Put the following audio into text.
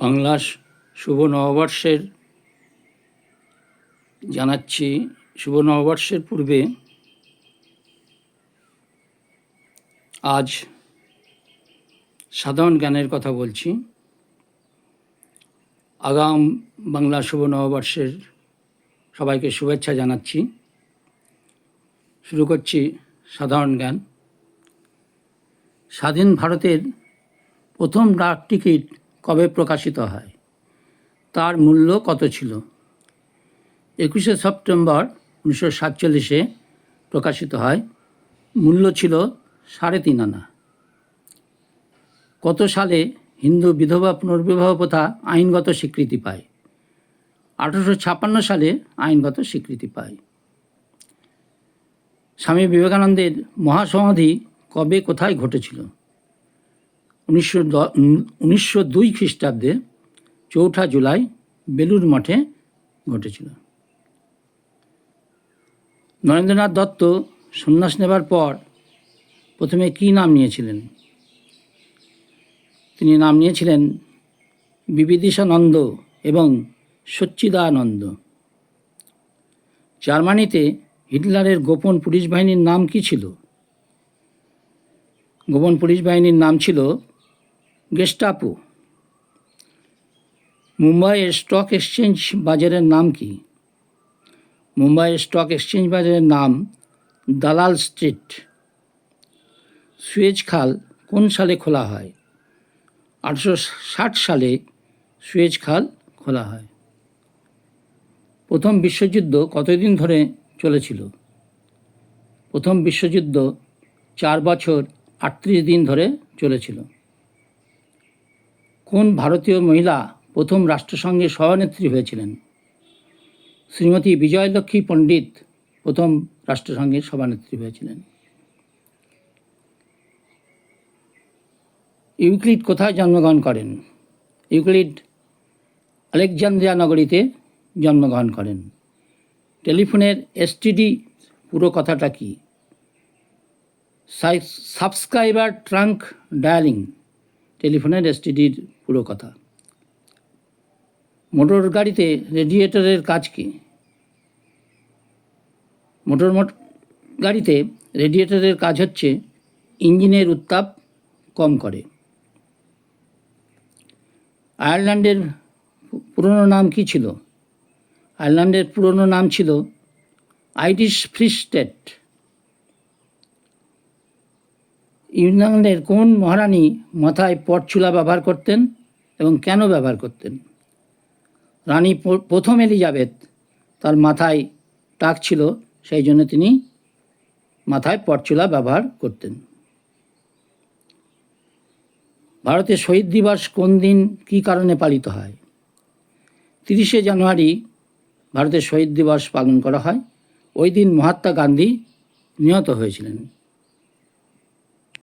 বাংলা শুভ নববর্ষের জানাচ্ছি। শুভ নববর্ষের পূর্বে আজ সাধারণ জ্ঞানের কথা বলছি। আগাম বাংলা শুভ নববর্ষের সবাইকে শুভেচ্ছা জানাচ্ছি। শুরু করছি সাধারণ জ্ঞান। স্বাধীন ভারতের প্রথম ডাক টিকিট কবে প্রকাশিত হয়? তার মূল্য কত ছিল? 21শে সেপ্টেম্বর 1947 প্রকাশিত হয়। মূল্য ছিল 3.5 আনা। কত সালে হিন্দু বিধবা পুনর্বিবাহ প্রথা আইনগত স্বীকৃতি পায়? 1856 সালে আইনগত স্বীকৃতি পায়। স্বামী বিবেকানন্দের মহাসমাধি কবে কোথায় ঘটেছিল? 1902 খ্রিস্টাব্দে 4 জুলাই বেলুর মঠে ঘটেছিল। নরেন্দ্রনাথ দত্ত সন্ন্যাস নেবার পর প্রথমে কী নাম নিয়েছিলেন? তিনি নাম নিয়েছিলেন বিবিদিশানন্দ এবং সচ্চিদানন্দ। জার্মানিতে হিটলারের গোপন পুলিশ বাহিনীর নাম কী ছিল? গোপন পুলিশ বাহিনীর নাম ছিল গেস্টাপো। মুম্বাইয়ের স্টক এক্সচেঞ্জ বাজারের নাম কি? মুম্বাইয়ের স্টক এক্সচেঞ্জ বাজারের নাম দালাল স্ট্রিট। সুয়েজ খাল কোন সালে খোলা হয়? 1860 সালে সুয়েজ খাল খোলা হয়। প্রথম বিশ্বযুদ্ধ কতদিন ধরে চলেছিল? প্রথম বিশ্বযুদ্ধ 4 বছর 38 দিন ধরে চলেছিল। কোন ভারতীয় মহিলা প্রথম রাষ্ট্রসংঘের সভানেত্রী হয়েছিলেন? শ্রীমতী বিজয়লক্ষ্মী পণ্ডিত প্রথম রাষ্ট্রসংঘের সভানেত্রী হয়েছিলেন। ইউক্লিড কোথায় জন্মগ্রহণ করেন? ইউক্লিড আলেকজান্দ্রিয়া নগরীতে জন্মগ্রহণ করেন। টেলিফোনের এসটিডি পুরো কথাটা কি? সাবস্ক্রাইবার ট্রাঙ্ক ডায়ালিং টেলিফোনের এসটিডির পুরো কথা। মোটর গাড়িতে রেডিয়েটরের কাজ কি? মোটর গাড়িতে রেডিয়েটরের কাজ হচ্ছে ইঞ্জিনের উত্তাপ কম করে। আয়ারল্যান্ডের পুরনো নাম কি ছিল? আয়ারল্যান্ডের পুরনো নাম ছিল আইরিশ ফ্রি স্টেট। ইংল্যান্ডের কোন মহারানী মাথায় পটচুলা ব্যবহার করতেন এবং কেন ব্যবহার করতেন? রানী প্রথম এলিজাবেথ, তার মাথায় টাক ছিল, সেই জন্য তিনি মাথায় পটচুলা ব্যবহার করতেন। ভারতের শহীদ দিবস কোন দিন কী কারণে পালিত হয়? 30শে জানুয়ারি ভারতের শহীদ দিবস পালন করা হয়। ওই দিন মহাত্মা গান্ধী নিহত হয়েছিলেন।